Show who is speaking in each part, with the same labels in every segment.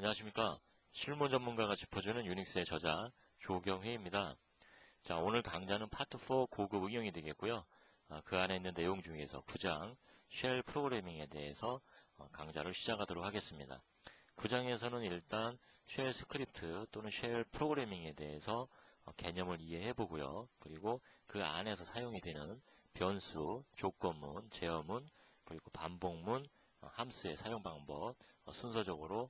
Speaker 1: 안녕하십니까. 실무 전문가가 짚어주는 유닉스의 저자 조경회입니다. 자, 오늘 강좌는 파트 4 고급 응용이 되겠고요. 그 안에 있는 내용 중에서 9장 쉘 프로그래밍에 대해서 강좌를 시작하도록 하겠습니다. 9장에서는 일단 쉘 스크립트 또는 쉘 프로그래밍에 대해서 개념을 이해해 보고요. 그리고 그 안에서 사용이 되는 변수, 조건문, 제어문, 그리고 반복문, 함수의 사용 방법 순서적으로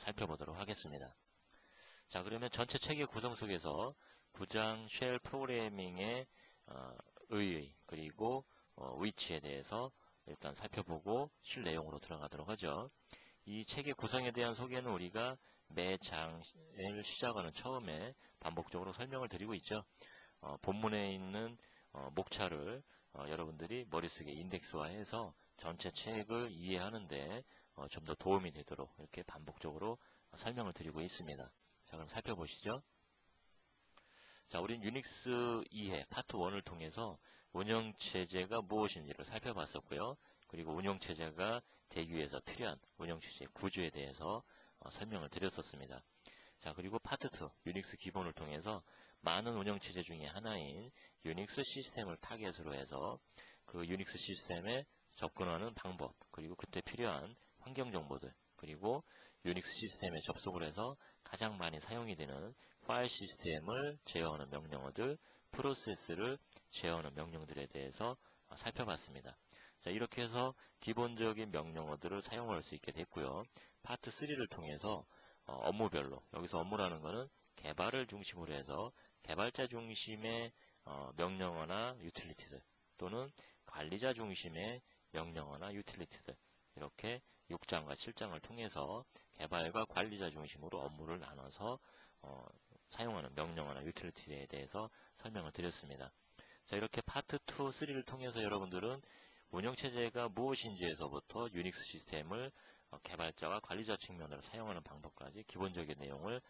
Speaker 1: 살펴보도록 하겠습니다. 자, 그러면 전체 책의 구성 속에서 9장 쉘 프로그래밍의 의의 그리고 위치에 대해서 일단 살펴보고 실 내용으로 들어가도록 하죠. 이 책의 구성에 대한 소개는 우리가 매 장을 시작하는 처음에 반복적으로 설명을 드리고 있죠. 본문에 있는 목차를 여러분들이 머릿속에 인덱스화해서 전체 책을 이해하는데 좀 더 도움이 되도록 이렇게 반복적으로 설명을 드리고 있습니다. 자, 그럼 살펴보시죠. 자, 우린 유닉스 이해 파트 1을 통해서 운영체제가 무엇인지를 살펴봤었고요. 그리고 운영체제가 되기 위해서 필요한 운영체제 구조에 대해서 설명을 드렸었습니다. 자, 그리고 파트 2 유닉스 기본을 통해서 많은 운영체제 중에 하나인 유닉스 시스템을 타겟으로 해서 그 유닉스 시스템에 접근하는 방법, 그리고 그때 필요한 환경 정보들, 그리고 유닉스 시스템에 접속을 해서 가장 많이 사용이 되는 파일 시스템을 제어하는 명령어들, 프로세스를 제어하는 명령들에 대해서 살펴봤습니다. 자, 이렇게 해서 기본적인 명령어들을 사용할 수 있게 됐고요. 파트 3를 통해서 업무별로, 여기서 업무라는 것은 개발을 중심으로 해서 개발자 중심의 명령어나 유틸리티들, 또는 관리자 중심의 명령어나 유틸리티들, 이렇게 6장과 7장을 통해서 개발과 관리자 중심으로 업무를 나눠서 사용하는 명령어나 유틸리티에 대해서 설명을 드렸습니다. 자, 이렇게 파트 2, 3를 통해서 여러분들은 운영체제가 무엇인지에서부터 유닉스 시스템을 개발자와 관리자 측면으로 사용하는 방법까지 기본적인 내용을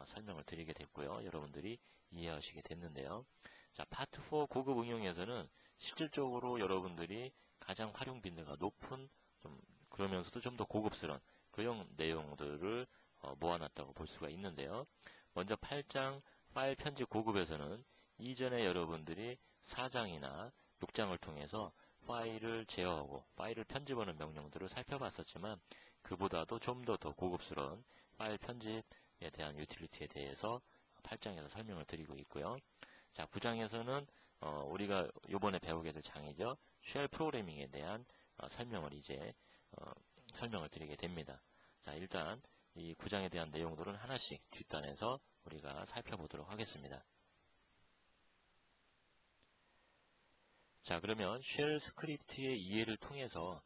Speaker 1: 설명을 드리게 됐고요. 여러분들이 이해하시게 됐는데요. 자, 파트 4 고급 응용에서는 실질적으로 여러분들이 가장 활용 빈도가 높은 그러면서도 좀 더 고급스러운 그런 내용들을 모아놨다고 볼 수가 있는데요. 먼저 8장 파일 편집 고급에서는 이전에 여러분들이 4장이나 6장을 통해서 파일을 제어하고 파일을 편집하는 명령들을 살펴봤었지만 그보다도 좀 더 고급스러운 파일 편집에 대한 유틸리티에 대해서 8장에서 설명을 드리고 있고요. 자, 9장에서는 우리가 이번에 배우게 될 장이죠. 쉘 프로그래밍에 대한 설명을 이제 설명을 드리게 됩니다. 자, 일단 이 9장에 대한 내용들은 하나씩 뒷단에서 우리가 살펴보도록 하겠습니다. 자, 그러면 쉘 스크립트의 이해를 통해서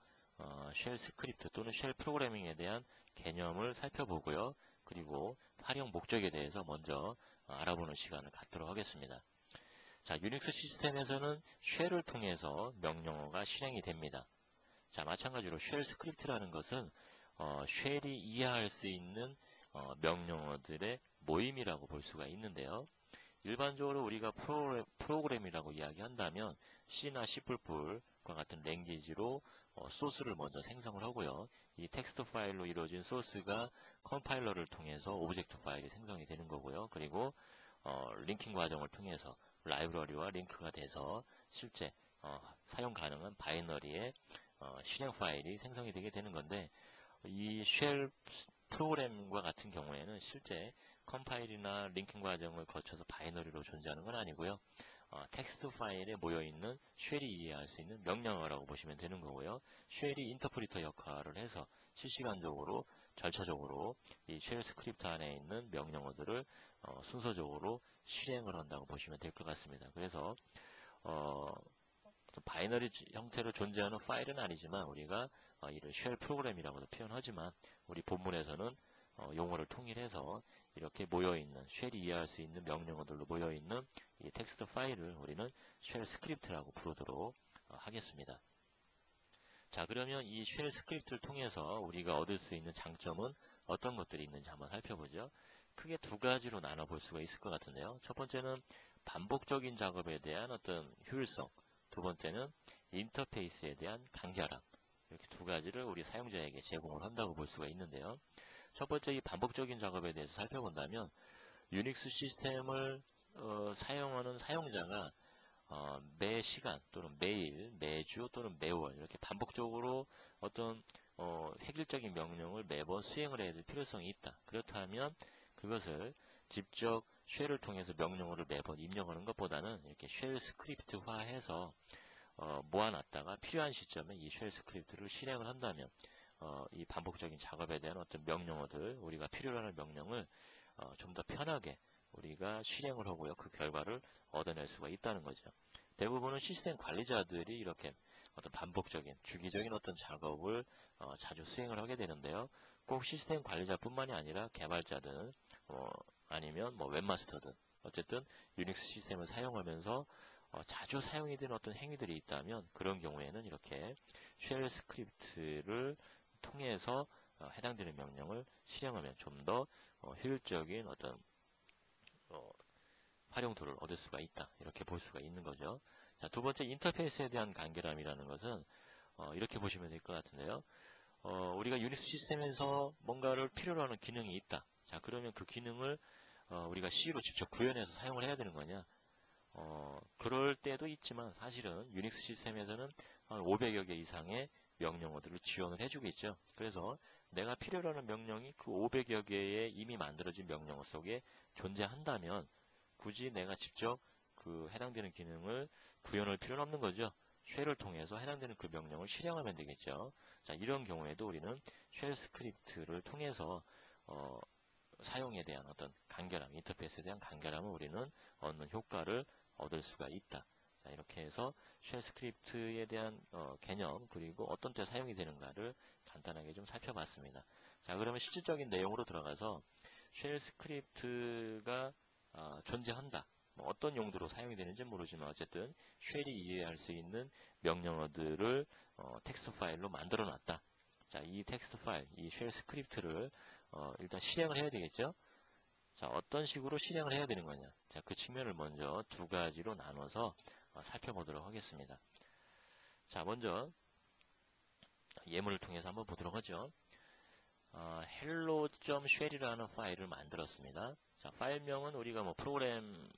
Speaker 1: 쉘 스크립트 또는 쉘 프로그래밍에 대한 개념을 살펴보고요. 그리고 활용 목적에 대해서 먼저 알아보는 시간을 갖도록 하겠습니다. 자, 유닉스 시스템에서는 쉘을 통해서 명령어가 실행이 됩니다. 자, 마찬가지로 쉘 스크립트라는 것은 쉘이 이해할 수 있는 명령어들의 모임이라고 볼 수가 있는데요. 일반적으로 우리가 프로그램이라고 이야기한다면 C나 C++과 같은 랭귀지로 소스를 먼저 생성을 하고요. 이 텍스트 파일로 이루어진 소스가 컴파일러를 통해서 오브젝트 파일이 생성이 되는 거고요. 그리고 링킹 과정을 통해서 라이브러리와 링크가 돼서 실제 사용 가능한 바이너리의 실행 파일이 생성이 되게 되는 건데, 이 쉘 프로그램과 같은 경우에는 실제 컴파일이나 링킹 과정을 거쳐서 바이너리로 존재하는 건 아니고요. 텍스트 파일에 모여있는 쉘이 이해할 수 있는 명령어라고 보시면 되는 거고요. 쉘이 인터프리터 역할을 해서 실시간적으로 절차적으로 이 쉘 스크립트 안에 있는 명령어들을 순서적으로 실행을 한다고 보시면 될 것 같습니다. 그래서 바이너리 형태로 존재하는 파일은 아니지만 우리가 이를 쉘 프로그램이라고도 표현하지만 우리 본문에서는 용어를 통일해서 이렇게 모여있는 쉘이 이해할 수 있는 명령어들로 모여있는 이 텍스트 파일을 우리는 쉘 스크립트라고 부르도록 하겠습니다. 자, 그러면 이 쉘 스크립트를 통해서 우리가 얻을 수 있는 장점은 어떤 것들이 있는지 한번 살펴보죠. 크게 두 가지로 나눠볼 수가 있을 것 같은데요. 첫 번째는 반복적인 작업에 대한 어떤 효율성, 두 번째는 인터페이스에 대한 간결함, 이렇게 두 가지를 우리 사용자에게 제공을 한다고 볼 수가 있는데요. 첫 번째 이 반복적인 작업에 대해서 살펴본다면 유닉스 시스템을 사용하는 사용자가 매 시간 또는 매일, 매주 또는 매월 이렇게 반복적으로 어떤 획일적인 명령을 매번 수행을 해야 될 필요성이 있다. 그렇다면 그것을 직접 쉘을 통해서 명령어를 매번 입력하는 것보다는 이렇게 쉘 스크립트화해서 모아놨다가 필요한 시점에 이 쉘 스크립트를 실행을 한다면 이 반복적인 작업에 대한 어떤 명령어들, 우리가 필요로 하는 명령을 좀 더 편하게 우리가 실행을 하고요. 그 결과를 얻어낼 수가 있다는 거죠. 대부분은 시스템 관리자들이 이렇게 어떤 반복적인, 주기적인 어떤 작업을 자주 수행을 하게 되는데요. 꼭 시스템 관리자뿐만이 아니라 개발자든 아니면 뭐 웹마스터든 어쨌든 유닉스 시스템을 사용하면서 자주 사용이 되는 어떤 행위들이 있다면 그런 경우에는 이렇게 쉘 스크립트를 통해서 해당되는 명령을 실행하면 좀 더 효율적인 어떤 활용도를 얻을 수가 있다. 이렇게 볼 수가 있는 거죠. 자, 두 번째 인터페이스에 대한 간결함이라는 것은 이렇게 보시면 될 것 같은데요. 우리가 유닉스 시스템에서 뭔가를 필요로 하는 기능이 있다. 자, 그러면 그 기능을 우리가 C로 직접 구현해서 사용을 해야 되는 거냐? 그럴 때도 있지만 사실은 유닉스 시스템에서는 한 500여 개 이상의 명령어들을 지원을 해주고 있죠. 그래서 내가 필요로 하는 명령이 그 500여 개의 이미 만들어진 명령어 속에 존재한다면 굳이 내가 직접 그 해당되는 기능을 구현할 필요는 없는 거죠. 쉘을 통해서 해당되는 그 명령을 실행하면 되겠죠. 자, 이런 경우에도 우리는 쉘 스크립트를 통해서 사용에 대한 어떤 간결함, 인터페이스에 대한 간결함을 우리는 얻는 효과를 얻을 수가 있다. 자, 이렇게 해서 쉘 스크립트에 대한 개념 그리고 어떤 때 사용이 되는가를 간단하게 좀 살펴봤습니다. 자, 그러면 실질적인 내용으로 들어가서 쉘 스크립트가 존재한다. 뭐 어떤 용도로 사용이 되는지 모르지만 어쨌든 쉘이 이해할 수 있는 명령어들을 텍스트 파일로 만들어 놨다. 자, 이 텍스트 파일, 이 쉘 스크립트를 일단 실행을 해야 되겠죠. 자, 어떤 식으로 실행을 해야 되는 거냐. 자, 그 측면을 먼저 두 가지로 나눠서 살펴보도록 하겠습니다. 자, 먼저 예문을 통해서 한번 보도록 하죠. hello.shell이라는 파일을 만들었습니다. 자, 파일명은 우리가 뭐 프로그램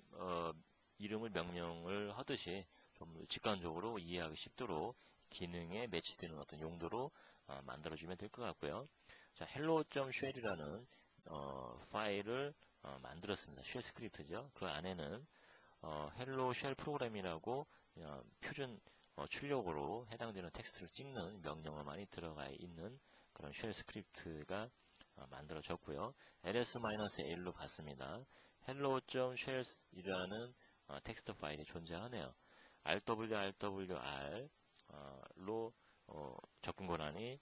Speaker 1: 이름을 명령을 하듯이 좀 직관적으로 이해하기 쉽도록 기능에 매치되는 어떤 용도로 만들어주면 될 것 같고요. 자, hello.shell이라는 파일을 만들었습니다. 쉘 스크립트죠. 그 안에는 hello shell 프로그램이라고 표준 출력으로 해당되는 텍스트를 찍는 명령어만이 들어가 있는 그런 쉘 스크립트가 만들어졌고요. ls-l로 봤습니다. hello.shell이라는 텍스트 파일이 존재하네요. rwr로 접근 권한이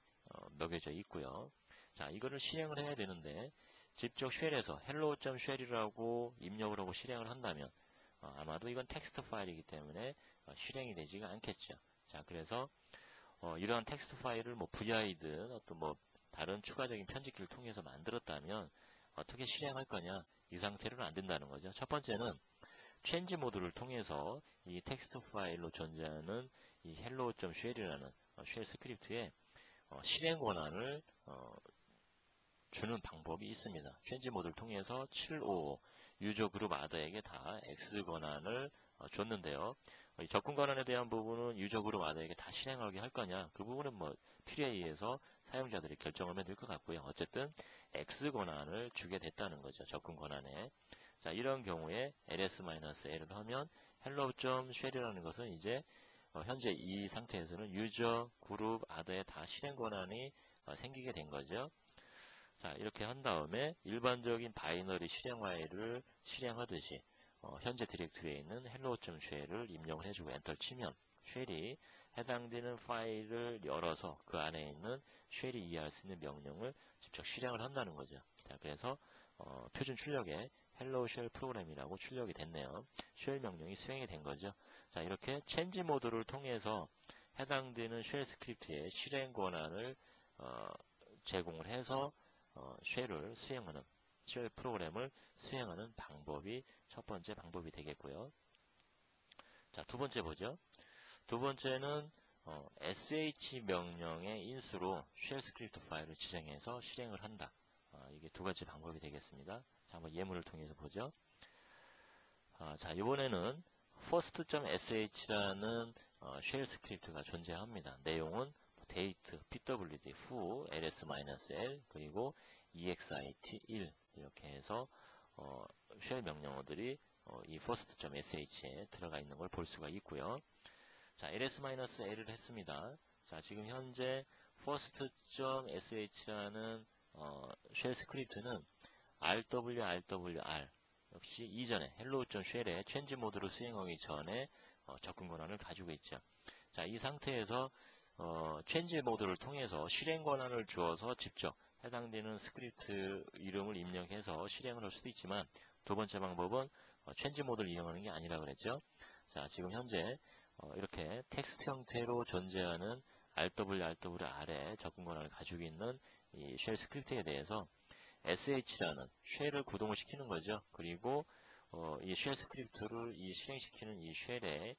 Speaker 1: 먹여져 있고요. 자, 이거를 실행을 해야 되는데 직접 쉘에서 hello.shell이라고 입력을 하고 실행을 한다면 아마도 이건 텍스트 파일이기 때문에 실행이 되지가 않겠죠. 자, 그래서 이러한 텍스트 파일을 뭐 VI든 어떤 뭐 다른 추가적인 편집기를 통해서 만들었다면 어떻게 실행할 거냐? 이 상태로는 안 된다는 거죠. 첫 번째는 change 모드를 통해서 이 텍스트 파일로 존재하는 이 hello.shell이라는 쉘 스크립트에 실행 권한을 주는 방법이 있습니다. change 모드를 통해서 755 유저 그룹 아더에게 다 X 권한을 줬는데요. 이 접근 권한에 대한 부분은 유저 그룹 아더에게 다 실행하게 할 거냐? 그 부분은 뭐 필요에 의해서 사용자들이 결정하면 될 것 같고요. 어쨌든 X 권한을 주게 됐다는 거죠. 접근 권한에. 자, 이런 경우에 ls-l을 하면 hello.shell이라는 것은 이제 현재 이 상태에서는 유저 그룹 아더에 다 실행 권한이 생기게 된 거죠. 자, 이렇게 한 다음에 일반적인 바이너리 실행 파일을 실행하듯이 현재 디렉토리에 있는 hello.shell을 입력을 해주고 엔터를 치면 쉘이 해당되는 파일을 열어서 그 안에 있는 쉘이 이해할 수 있는 명령을 직접 실행을 한다는 거죠. 자, 그래서 표준 출력에 hello shell 프로그램이라고 출력이 됐네요. 쉘 명령이 수행이 된 거죠. 자, 이렇게 change 모드를 통해서 해당되는 쉘 스크립트의 실행 권한을 제공을 해서 쉘을 수행하는 쉘 프로그램을 수행하는 방법이 첫 번째 방법이 되겠고요. 자, 두 번째 보죠. 두 번째는 sh 명령의 인수로 쉘 스크립트 파일을 지정해서 실행을 한다. 이게 두 가지 방법이 되겠습니다. 자, 한번 예문을 통해서 보죠. 자, 이번에는 first.sh라는 쉘 스크립트가 존재합니다. 내용은 date, pwd, who, ls-l, 그리고 exit1 이렇게 해서 쉘 명령어들이 이 first.sh에 들어가 있는 걸 볼 수가 있고요. 자, ls-l을 했습니다. 자, 지금 현재 first.sh라는 쉘 스크립트는 rwr 역시 이전에 hello.shell의 change 모드를 수행하기 전에 접근 권한을 가지고 있죠. 자, 이 상태에서 change 모드를 통해서 실행 권한을 주어서 직접 해당되는 스크립트 이름을 입력해서 실행을 할 수도 있지만, 두 번째 방법은 change 모드를 이용하는 게 아니라 그랬죠. 자, 지금 현재 이렇게 텍스트 형태로 존재하는 rwr에 접근 권한을 가지고 있는 이 쉘 스크립트에 대해서 sh라는 쉘을 구동을 시키는 거죠. 그리고 이 쉘 스크립트를 실행시키는 이 쉘의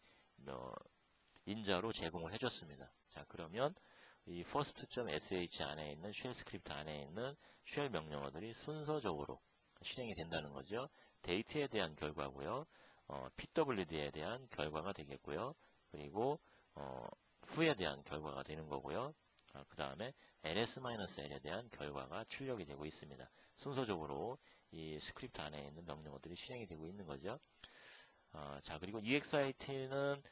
Speaker 1: 인자로 제공을 해줬습니다. 자, 그러면 이 first.sh 안에 있는 쉘 스크립트 안에 있는 쉘 명령어들이 순서적으로 실행이 된다는 거죠. 데이트에 대한 결과고요. pwd에 대한 결과가 되겠고요. 그리고 후에 대한 결과가 되는 거고요. 그 다음에 ls-l에 대한 결과가 출력이 되고 있습니다. 순서적으로 이 스크립트 안에 있는 명령어들이 실행이 되고 있는 거죠. 자, 그리고 exit는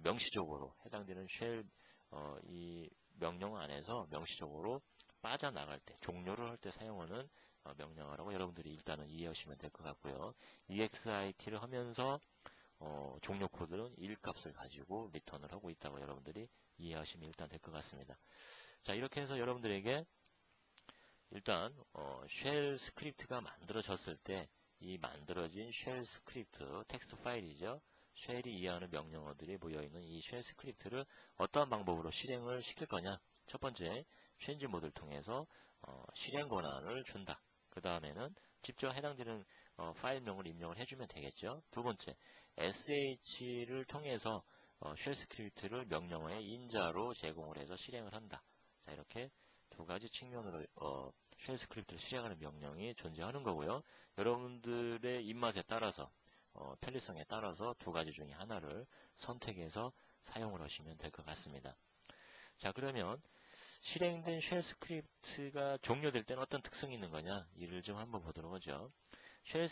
Speaker 1: 명시적으로 해당되는 쉘 이 명령 안에서 명시적으로 빠져나갈 때, 종료를 할 때 사용하는 명령어라고 여러분들이 일단은 이해하시면 될 것 같고요. exit를 하면서 종료 코드는 1값을 가지고 리턴을 하고 있다고 여러분들이 이해하시면 일단 될 것 같습니다. 자, 이렇게 해서 여러분들에게 일단 쉘 스크립트가 만들어졌을 때 이 만들어진 쉘 스크립트 텍스트 파일이죠. 쉘이 이해하는 명령어들이 모여있는 이 쉘 스크립트를 어떠한 방법으로 실행을 시킬 거냐. 첫 번째, change 모드를 통해서 실행 권한을 준다. 그 다음에는 직접 해당되는 파일명을 입력을 해주면 되겠죠. 두 번째, sh를 통해서 쉘 스크립트를 명령어의 인자로 제공을 해서 실행을 한다. 자, 이렇게 두 가지 측면으로 쉘 스크립트를 실행하는 명령이 존재하는 거고요. 여러분들의 입맛에 따라서 편리성에 따라서 두 가지 중에 하나를 선택해서 사용을 하시면 될 것 같습니다. 자, 그러면 실행된 쉘 스크립트가 종료될 때는 어떤 특성이 있는 거냐, 이를 좀 한번 보도록 하죠. 쉘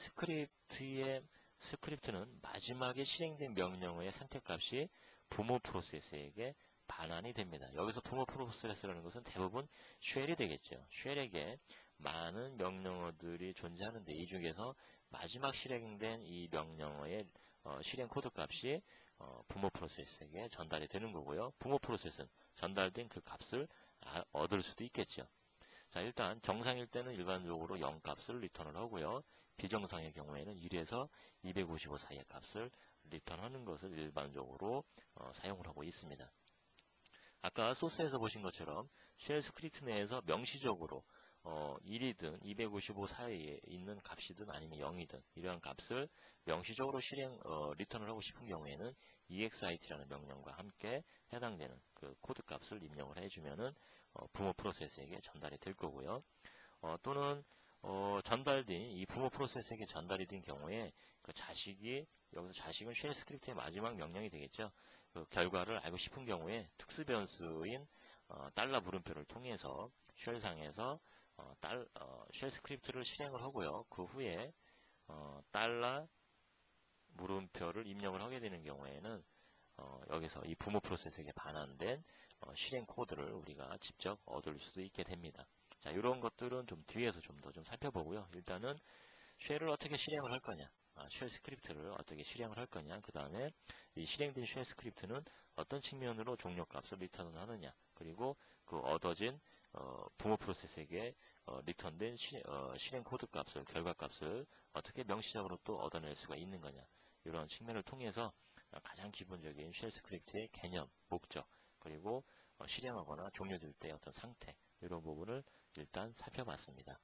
Speaker 1: 스크립트는 마지막에 실행된 명령어의 선택값이 부모 프로세스에게 반환이 됩니다. 여기서 부모 프로세스라는 것은 대부분 쉘이 되겠죠. 쉘에게 많은 명령어들이 존재하는데 이 중에서 마지막 실행된 이 명령어의 실행 코드 값이 부모 프로세스에게 전달이 되는 거고요. 부모 프로세스는 전달된 그 값을 얻을 수도 있겠죠. 자, 일단 정상일 때는 일반적으로 0 값을 리턴을 하고요. 비정상의 경우에는 1에서 255 사이의 값을 리턴하는 것을 일반적으로 사용을 하고 있습니다. 아까 소스에서 보신 것처럼 쉘 스크립트 내에서 명시적으로 1이든 255 사이에 있는 값이든 아니면 0이든 이러한 값을 명시적으로 리턴을 하고 싶은 경우에는 exit라는 명령과 함께 해당되는 그 코드 값을 입력을 해주면은 부모 프로세스에게 전달이 될 거고요. 또는 전달된 이 부모 프로세스에게 전달이 된 경우에 그 여기서 자식은 쉘 스크립트의 마지막 명령이 되겠죠. 그 결과를 알고 싶은 경우에 특수 변수인 달러 물음표를 통해서 쉘상에서 쉘 스크립트를 실행을 하고요. 그 후에 달러 물음표를 입력을 하게 되는 경우에는 여기서 이 부모 프로세스에게 반환된 실행 코드를 우리가 직접 얻을 수도 있게 됩니다. 자, 이런 것들은 좀 뒤에서 좀 더 살펴보고요. 일단은 쉘을 어떻게 실행을 할 거냐, 쉘 스크립트를 어떻게 실행을 할 거냐, 그 다음에 이 실행된 쉘 스크립트는 어떤 측면으로 종료값을 리턴을 하느냐, 그리고 그 얻어진 부모 프로세스에게 리턴된 실행 코드 값을, 결과 값을 어떻게 명시적으로 또 얻어낼 수가 있는 거냐, 이런 측면을 통해서 가장 기본적인 쉘 스크립트의 개념, 목적, 그리고 실행하거나 종료될 때 어떤 상태, 이런 부분을 일단 살펴봤습니다.